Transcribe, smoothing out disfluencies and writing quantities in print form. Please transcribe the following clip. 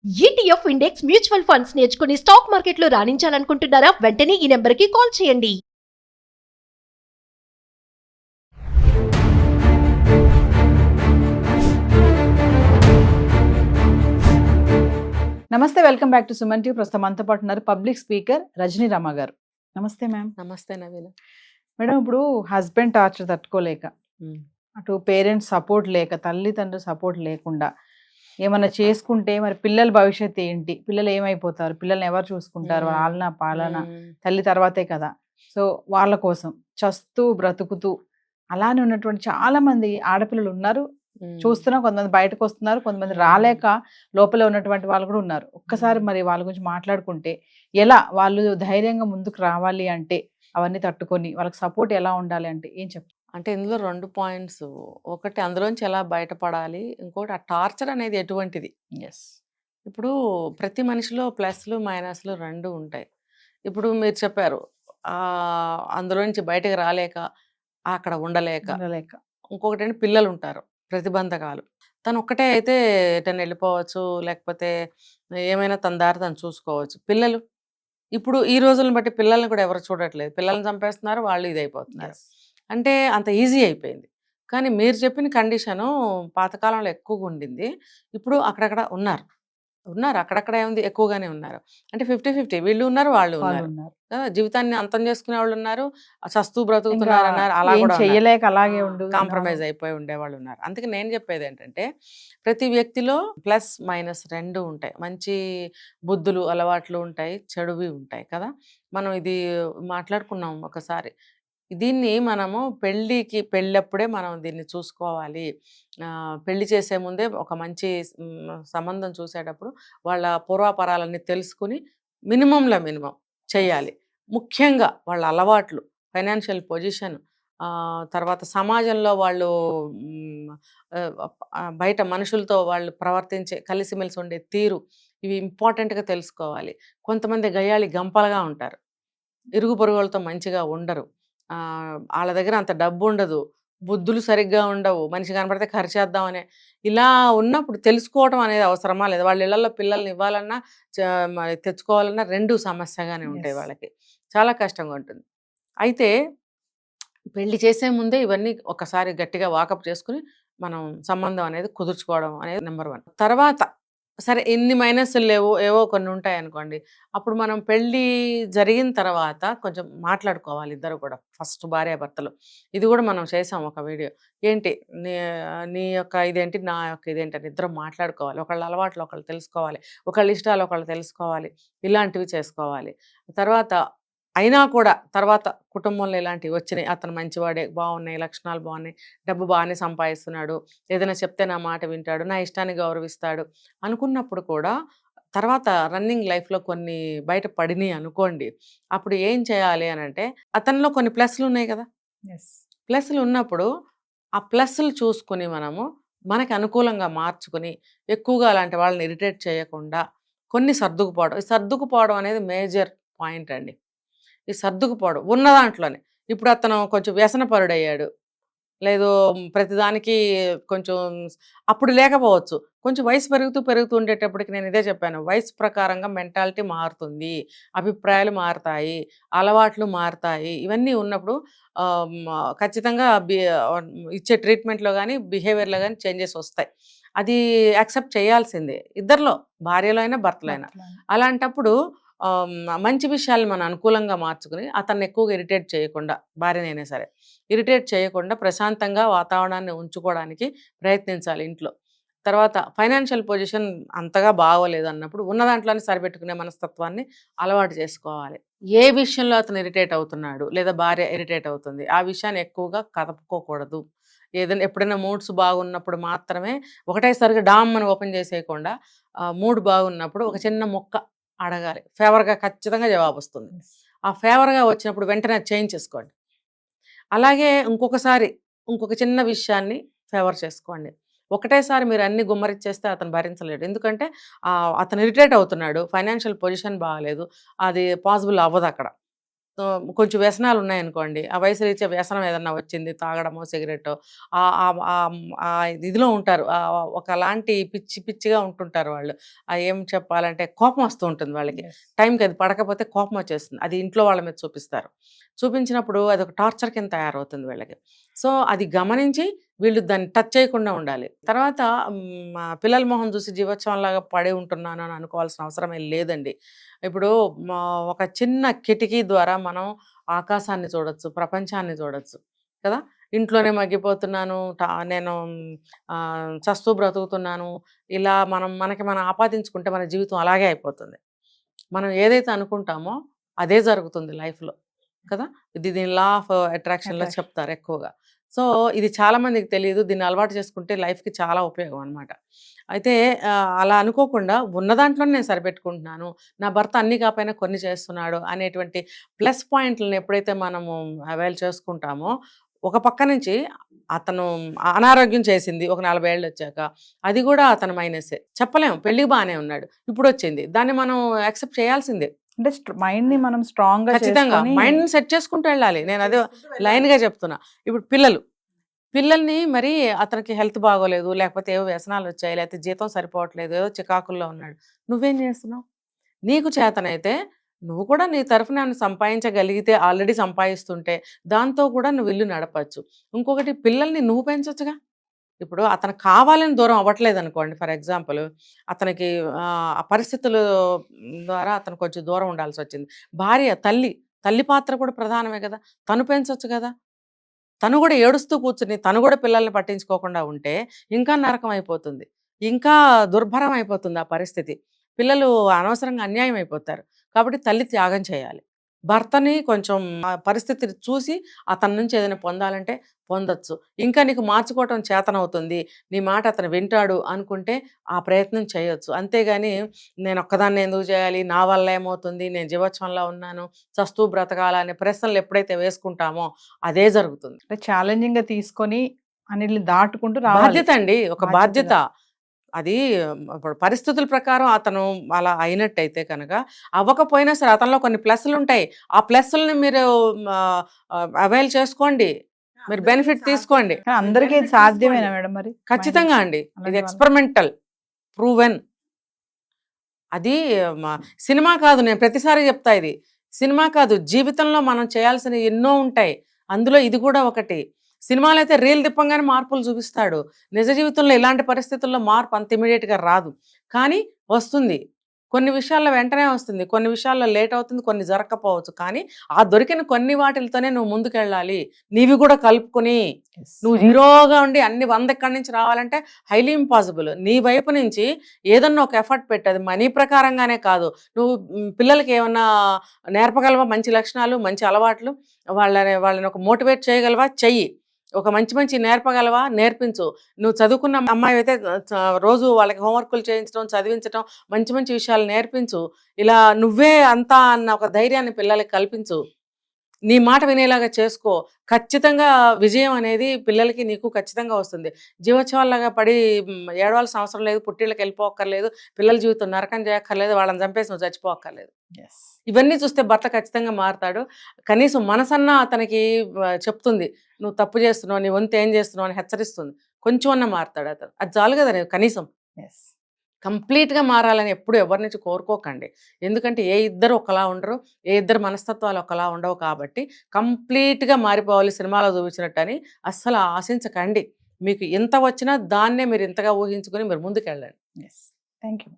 ETF index mutual funds నేర్చుకుని stock మార్కెట్లో రాణించాలనుకుంటున్నారా? వెంటనే ఈ నెంబర్కి కాల్ చేయండి. నమస్తే, welcome back to Suman TV. ప్రస్తుతం మనతో పాటు ఉన్నారు పబ్లిక్ స్పీకర్ రజనీ రమ గారు. నమస్తే మ్యామ్. నమస్తే నవీన. మేడం, ఇప్పుడు హస్బెండ్ టార్చర్ తట్టుకోలేక, అటు పేరెంట్స్ సపోర్ట్ లేక, తల్లిదండ్రులు సపోర్ట్ లేకుండా ఏమన్నా చేసుకుంటే మరి పిల్లల భవిష్యత్తు ఏంటి? పిల్లలు ఏమైపోతారు? పిల్లల్ని ఎవరు చూసుకుంటారు? వాళ్ళ పాలన తల్లి తర్వాతే కదా. సో వాళ్ళ కోసం చస్తూ బ్రతుకుతూ అలానే ఉన్నటువంటి చాలా మంది ఆడపిల్లలు ఉన్నారు. చూస్తున్నాం, కొంతమంది బయటకు వస్తున్నారు, కొంతమంది రాలేక లోపల ఉన్నటువంటి వాళ్ళు కూడా ఉన్నారు. ఒక్కసారి మరి వాళ్ళ గురించి మాట్లాడుకుంటే ఎలా వాళ్ళు ధైర్యంగా ముందుకు రావాలి అంటే, అవన్నీ తట్టుకొని వాళ్ళకి సపోర్ట్ ఎలా ఉండాలి అంటే ఏం చెప్తారు? అంటే ఇందులో 2 పాయింట్స్. ఒకటి అందులోంచి ఎలా బయటపడాలి, ఇంకోటి ఆ టార్చర్ అనేది ఎటువంటిది. ఇప్పుడు ప్రతి మనిషిలో ప్లస్లు మైనస్లు 2 ఉంటాయి. ఇప్పుడు మీరు చెప్పారు అందులోంచి బయటకు రాలేక, అక్కడ ఉండలేక. ఇంకొకటి ఏంటి, పిల్లలు ఉంటారు, ప్రతిబంధకాలు. తను ఒక్కటే అయితే ఎటైనా వెళ్ళిపోవచ్చు, లేకపోతే ఏమైనా తన దారి తను చూసుకోవచ్చు. పిల్లలు ఇప్పుడు ఈ రోజులను బట్టి పిల్లల్ని కూడా ఎవరు చూడట్లేదు. పిల్లల్ని చంపేస్తున్నారు, వాళ్ళు ఇదైపోతున్నారు. అంటే అంత ఈజీ అయిపోయింది. కానీ మీరు చెప్పిన కండిషను పాతకాలంలో ఎక్కువగా ఉండింది. ఇప్పుడు అక్కడక్కడ ఉన్నారు అక్కడక్కడ ఏముంది, ఎక్కువగానే ఉన్నారు. అంటే 50-50 వీళ్ళు ఉన్నారు, వాళ్ళు ఉన్నారు కదా. జీవితాన్ని అంతం చేసుకునే వాళ్ళు ఉన్నారు, చస్తూ బ్రతుకుతున్నారు అన్నారు, అలా కూడా చేయలేక అలాగే కాంప్రమైజ్ అయిపోయి ఉండేవాళ్ళు ఉన్నారు. అందుకే నేను చెప్పేది ఏంటంటే, ప్రతి వ్యక్తిలో ప్లస్ మైనస్ 2 ఉంటాయి. మంచి బుద్ధులు అలవాట్లు ఉంటాయి, చెడువి ఉంటాయి కదా. మనం ఇది మాట్లాడుకున్నాం ఒకసారి. దీన్ని మనము పెళ్ళప్పుడే మనం దీన్ని చూసుకోవాలి. పెళ్లి చేసే ముందే ఒక మంచి సంబంధం చూసేటప్పుడు వాళ్ళ పూర్వాపరాలన్నీ తెలుసుకుని మినిమం చేయాలి. ముఖ్యంగా వాళ్ళ అలవాట్లు, ఫైనాన్షియల్ పొజిషన్, తర్వాత సమాజంలో వాళ్ళు బయట మనుషులతో వాళ్ళు ప్రవర్తించే కలిసిమెలిసి ఉండే తీరు, ఇవి ఇంపార్టెంట్గా తెలుసుకోవాలి. కొంతమంది గయ్యాళి గంపలుగా ఉంటారు, ఇరుగు పొరుగులతో మంచిగా ఉండరు, వాళ్ళ దగ్గర అంత డబ్బు ఉండదు, బుద్ధులు సరిగ్గా ఉండవు, మనిషి కనపడితే ఖర్చేద్దామనే. ఇలా ఉన్నప్పుడు తెలుసుకోవడం అనేది అవసరమా లేదా? వాళ్ళ ఇళ్లలో పిల్లల్ని ఇవ్వాలన్నా తెచ్చుకోవాలన్నా 2 సమస్యగానే ఉంటాయి. వాళ్ళకి చాలా కష్టంగా ఉంటుంది. అయితే పెళ్లి చేసే ముందే ఇవన్నీ ఒకసారి గట్టిగా వాకప్ చేసుకుని మనం సంబంధం అనేది కుదుర్చుకోవడం అనేది నెంబర్ 1. తర్వాత సరే ఎన్ని మైనస్లు లేవు, ఏవో కొన్ని ఉంటాయి అనుకోండి, అప్పుడు మనం పెళ్ళి జరిగిన తర్వాత కొంచెం మాట్లాడుకోవాలి ఇద్దరు కూడా. ఫస్ట్ భార్యాభర్తలు, ఇది కూడా మనం చేసాం ఒక వీడియో. ఏంటి నీ యొక్క ఇదేంటి, నా యొక్క ఇదేంటి అని ఇద్దరు మాట్లాడుకోవాలి. ఒకళ్ళ అలవాట్లు ఒకళ్ళు తెలుసుకోవాలి, ఒకళ్ళ ఇష్టాలు ఒకళ్ళు తెలుసుకోవాలి, ఇలాంటివి చేసుకోవాలి. తర్వాత అయినా కూడా తర్వాత కుటుంబంలో ఇలాంటివి వచ్చినాయి, అతను మంచివాడే, బాగున్నాయి, లక్షణాలు బాగున్నాయి, డబ్బు బాగానే సంపాదిస్తున్నాడు, ఏదైనా చెప్తే నా మాట వింటాడు, నా ఇష్టాన్ని గౌరవిస్తాడు అనుకున్నప్పుడు కూడా తర్వాత రన్నింగ్ లైఫ్లో కొన్ని బయట పడినాయి అనుకోండి, అప్పుడు ఏం చేయాలి అని అంటే, అతనిలో కొన్ని ప్లస్లు ఉన్నాయి కదా. ప్లస్లు ఉన్నప్పుడు ఆ ప్లస్లు చూసుకుని మనకి అనుకూలంగా మార్చుకుని, ఎక్కువగా అలాంటి వాళ్ళని ఇరిటేట్ చేయకుండా కొన్ని సర్దుకుపోవడం అనేది మేజర్ పాయింట్ అండి. ఈ సర్దుకుపోవడం ఉన్న దాంట్లోనే. ఇప్పుడు అతను కొంచెం వ్యసనపరుడయ్యాడు, లేదు ప్రతిదానికి కొంచెం, అప్పుడు లేకపోవచ్చు, కొంచెం వయసు పెరుగుతూ ఉండేటప్పటికి నేను ఇదే చెప్పాను, వయసు ప్రకారంగా మెంటాలిటీ మారుతుంది, అభిప్రాయాలు మారుతాయి, అలవాట్లు మారుతాయి. ఇవన్నీ ఉన్నప్పుడు ఖచ్చితంగా ఇచ్చే ట్రీట్మెంట్లో కానీ బిహేవియర్లో కానీ చేంజెస్ వస్తాయి. అది యాక్సెప్ట్ చేయాల్సిందే ఇద్దరిలో, భార్యలో అయినా భర్తలో అయినా. అలాంటప్పుడు మంచి విషయాలు మనం అనుకూలంగా మార్చుకుని అతన్ని ఎక్కువగా ఇరిటేట్ చేయకుండా, భార్యనైనా సరే ఇరిటేట్ చేయకుండా ప్రశాంతంగా వాతావరణాన్ని ఉంచుకోవడానికి ప్రయత్నించాలి ఇంట్లో. తర్వాత ఫైనాన్షియల్ పొజిషన్ అంతగా బాగోలేదు అన్నప్పుడు ఉన్న దాంట్లోనే సరిపెట్టుకునే మనస్తత్వాన్ని అలవాటు చేసుకోవాలి. ఏ విషయంలో అతను ఇరిటేట్ అవుతున్నాడు లేదా భార్య ఇరిటేట్ అవుతుంది, ఆ విషయాన్ని ఎక్కువగా కదపుకోకూడదు. ఏదైనా ఎప్పుడైనా మూడ్స్ బాగున్నప్పుడు మాత్రమే ఒకటేసారిగా డామ్ అని ఓపెన్ చేసేయకుండా, మూడ్ బాగున్నప్పుడు ఒక చిన్న మొక్క అడగాలి, ఫేవర్గా ఖచ్చితంగా జవాబు వస్తుంది. ఆ ఫేవర్గా వచ్చినప్పుడు వెంటనే చేంజ్ చేసుకోండి. అలాగే ఇంకొక చిన్న విషయాన్ని ఫేవర్ చేసుకోండి. ఒకటేసారి మీరు అన్ని గుమ్మరిచ్చేస్తే అతను భరించలేడు. ఎందుకంటే అతను ఇరిటేట్ అవుతున్నాడు, ఫైనాన్షియల్ పొజిషన్ బాగాలేదు, అది పాసిబుల్ అవ్వదు అక్కడ. కొంచెం వ్యసనాలు ఉన్నాయనుకోండి, ఆ వయసు రీత్యా వ్యసనం ఏదన్నా వచ్చింది, తాగడమో సిగరెట్టో, ఆ ఇదిలో ఉంటారు, ఒకలాంటి పిచ్చి పిచ్చిగా ఉంటుంటారు వాళ్ళు. ఏం చెప్పాలంటే కోపం వస్తూ ఉంటుంది వాళ్ళకి, టైంకి అది పడకపోతే కోపం వచ్చేస్తుంది, అది ఇంట్లో వాళ్ళ మీద చూపిస్తారు. చూపించినప్పుడు అది ఒక టార్చర్ కింద తయారవుతుంది వీళ్ళకి. సో అది గమనించి వీళ్ళు దాన్ని టచ్ చేయకుండా ఉండాలి. తర్వాత పిల్లల మొహం చూసి జీవోత్సవంలాగా పడి ఉంటున్నాను అని అనుకోవాల్సిన అవసరం ఏం లేదండి. ఇప్పుడు ఒక చిన్న కిటికీ ద్వారా మనం ఆకాశాన్ని చూడొచ్చు, ప్రపంచాన్ని చూడొచ్చు కదా. ఇంట్లోనే మగ్గిపోతున్నాను, నేను చస్తూ బ్రతుకుతున్నాను, ఇలా మనం ఆపాదించుకుంటే మన జీవితం అలాగే అయిపోతుంది. మనం ఏదైతే అనుకుంటామో అదే జరుగుతుంది లైఫ్లో కదా. దీని లా ఆఫ్ అట్రాక్షన్లో చెప్తారు ఎక్కువగా. సో ఇది చాలా మందికి తెలియదు, దీన్ని అలవాటు చేసుకుంటే లైఫ్కి చాలా ఉపయోగం అనమాట. అయితే అలా అనుకోకుండా ఉన్న దాంట్లోనే నేను సరిపెట్టుకుంటున్నాను, నా భర్త అన్ని కాకపోయినా కొన్ని చేస్తున్నాడు అనేటువంటి ప్లస్ పాయింట్లను ఎప్పుడైతే మనము అవైల్ చేసుకుంటామో, ఒక పక్క నుంచి అతను అనారోగ్యం చేసింది ఒక 40 ఏళ్ళు వచ్చాక, అది కూడా అతను మైనసే చెప్పలేము. పెళ్ళికి బాగానే ఉన్నాడు, ఇప్పుడు వచ్చింది, దాన్ని మనం యాక్సెప్ట్ చేయాల్సిందే. అంటే మైండ్ ని మనం స్ట్రాంగ్ గా ఖచ్చితంగా మైండ్ సెట్ చేసుకుంటూ వెళ్ళాలి. నేను అదే లైన్గా చెప్తున్నా. ఇప్పుడు పిల్లల్ని మరి అతనికి హెల్త్ బాగోలేదు, లేకపోతే ఏవో వ్యసనాలు వచ్చాయి, లేకపోతే జీతం సరిపోవట్లేదు, ఏదో చికాకుల్లో ఉన్నాడు, నువ్వేం చేస్తున్నావు? నీకు చేతనైతే నువ్వు కూడా నీ తరఫున సంపాదించగలిగితే, ఆల్రెడీ సంపాదిస్తుంటే దాంతో కూడా నువ్వు ఇల్లు నడపచ్చు. ఇంకొకటి, పిల్లల్ని నువ్వు పెంచొచ్చుగా. ఇప్పుడు అతను కావాలని దూరం అవ్వట్లేదు అనుకోండి, ఫర్ ఎగ్జాంపుల్ అతనికి ఆ పరిస్థితుల ద్వారా అతను కొంచెం దూరం ఉండాల్సి వచ్చింది. భార్య, తల్లి పాత్ర కూడా ప్రధానమే కదా, తను పెంచొచ్చు కదా. తను కూడా ఏడుస్తూ కూర్చుని తను కూడా పిల్లల్ని పట్టించుకోకుండా ఉంటే ఇంకా నరకం అయిపోతుంది, ఇంకా దుర్భరం అయిపోతుంది ఆ పరిస్థితి. పిల్లలు అనవసరంగా అన్యాయం అయిపోతారు. కాబట్టి తల్లి త్యాగం చేయాలి. భర్తని కొంచెం ఆ పరిస్థితిని చూసి అతని నుంచి ఏదైనా పొందాలంటే పొందొచ్చు. ఇంకా నీకు మార్చుకోవటం చేతనవుతుంది, నీ మాట అతను వింటాడు అనుకుంటే ఆ ప్రయత్నం చేయొచ్చు. అంతేగాని నేను ఒక్కదాన్ని ఎందుకు చేయాలి, నా వల్ల ఏమవుతుంది, నేను జీవోత్సవంలో ఉన్నాను, చస్తూ బ్రతకాల అనే ప్రశ్నలు ఎప్పుడైతే వేసుకుంటామో అదే జరుగుతుంది. అంటే ఛాలెంజింగ్ గా తీసుకొని అన్నిటిని దాటుకుంటూ రావాలి. బాధ్యత అండి, ఒక బాధ్యత అది. ఇప్పుడు పరిస్థితుల ప్రకారం అతను అలా అయినట్టయితే కనుక, అవ్వకపోయినా సరే అతనిలో కొన్ని ప్లస్లు ఉంటాయి, ఆ ప్లస్లని మీరు అవైల్ చేసుకోండి, మీరు బెనిఫిట్ తీసుకోండి. అందరికీ ఇది సాధ్యమేనా మేడం? మరి ఖచ్చితంగా అండి, ఇది ఎక్స్పెరిమెంటల్, ప్రూవెన్. అది సినిమా కాదు, నేను ప్రతిసారి చెప్తా, ఇది సినిమా కాదు, జీవితంలో మనం చేయాల్సిన ఎన్నో ఉంటాయి, అందులో ఇది కూడా ఒకటి. సినిమాలో అయితే రీల్ తిప్పంగానే మార్పులు చూపిస్తాడు, నిజ జీవితంలో ఇలాంటి పరిస్థితుల్లో మార్పు అంత ఇమీడియట్గా రాదు, కానీ వస్తుంది. కొన్ని విషయాల్లో వెంటనే వస్తుంది, కొన్ని విషయాల్లో లేట్ అవుతుంది, కొన్ని జరగకపోవచ్చు. కానీ ఆ దొరికిన కొన్ని వాటిలతోనే నువ్వు ముందుకెళ్ళాలి, నీవి కూడా కలుపుకొని. నువ్వు జీరోగా ఉండి అన్ని 100 ఎక్కడి నుంచి రావాలంటే హైలీ ఇంపాసిబుల్. నీ వైపు నుంచి ఏదన్నా ఒక ఎఫర్ట్ పెట్టదు, మనీ ప్రకారంగానే కాదు. నువ్వు పిల్లలకి ఏమన్నా నేర్పగలవా, మంచి లక్షణాలు, మంచి అలవాట్లు, వాళ్ళని ఒక మోటివేట్ చేయగలవా, చెయ్యి. ఒక మంచి నేర్పగలవా, నేర్పించు. నువ్వు చదువుకున్న అమ్మాయి అయితే రోజు వాళ్ళకి హోంవర్క్లు చేయించడం, చదివించడం, మంచి విషయాలు నేర్పించు. ఇలా నువ్వే అంతా అన్న ఒక ధైర్యాన్ని పిల్లలకి కల్పించు, నీ మాట వినేలాగా చేసుకో. ఖచ్చితంగా విజయం అనేది పిల్లలకి నీకు ఖచ్చితంగా వస్తుంది. జీవోత్సవాల్లాగా పడి ఏడవాల్సిన అవసరం లేదు, పుట్టిళ్ళకి వెళ్ళిపోక్కర్లేదు, పిల్లల జీవితం నరకం చేయక్కర్లేదు, వాళ్ళని చంపేసి నువ్వు చచ్చిపోక్కర్లేదు. ఇవన్నీ చూస్తే భర్త ఖచ్చితంగా మారుతాడు. కనీసం మనసన్నా అతనికి చెప్తుంది, నువ్వు తప్పు చేస్తున్నావు, నీ వంతు ఏం చేస్తున్నావు అని హెచ్చరిస్తుంది. కొంచెం అన్నా మారుతాడు అతను, అది చాలు కదా కనీసం. కంప్లీట్గా మారాలని ఎప్పుడు ఎవరి నుంచి కోరుకోకండి, ఎందుకంటే ఏ ఇద్దరు ఒకలా ఉండరు, ఏ ఇద్దరు మనస్తత్వాలు ఒకలా ఉండవు. కాబట్టి కంప్లీట్గా మారిపోవాలి సినిమాలో చూపించినట్టు అని అస్సలు ఆశించకండి. మీకు ఎంత వచ్చినా దాన్నే మీరు ఇంతగా ఊహించుకొని మీరు ముందుకెళ్ళండి. Thank you.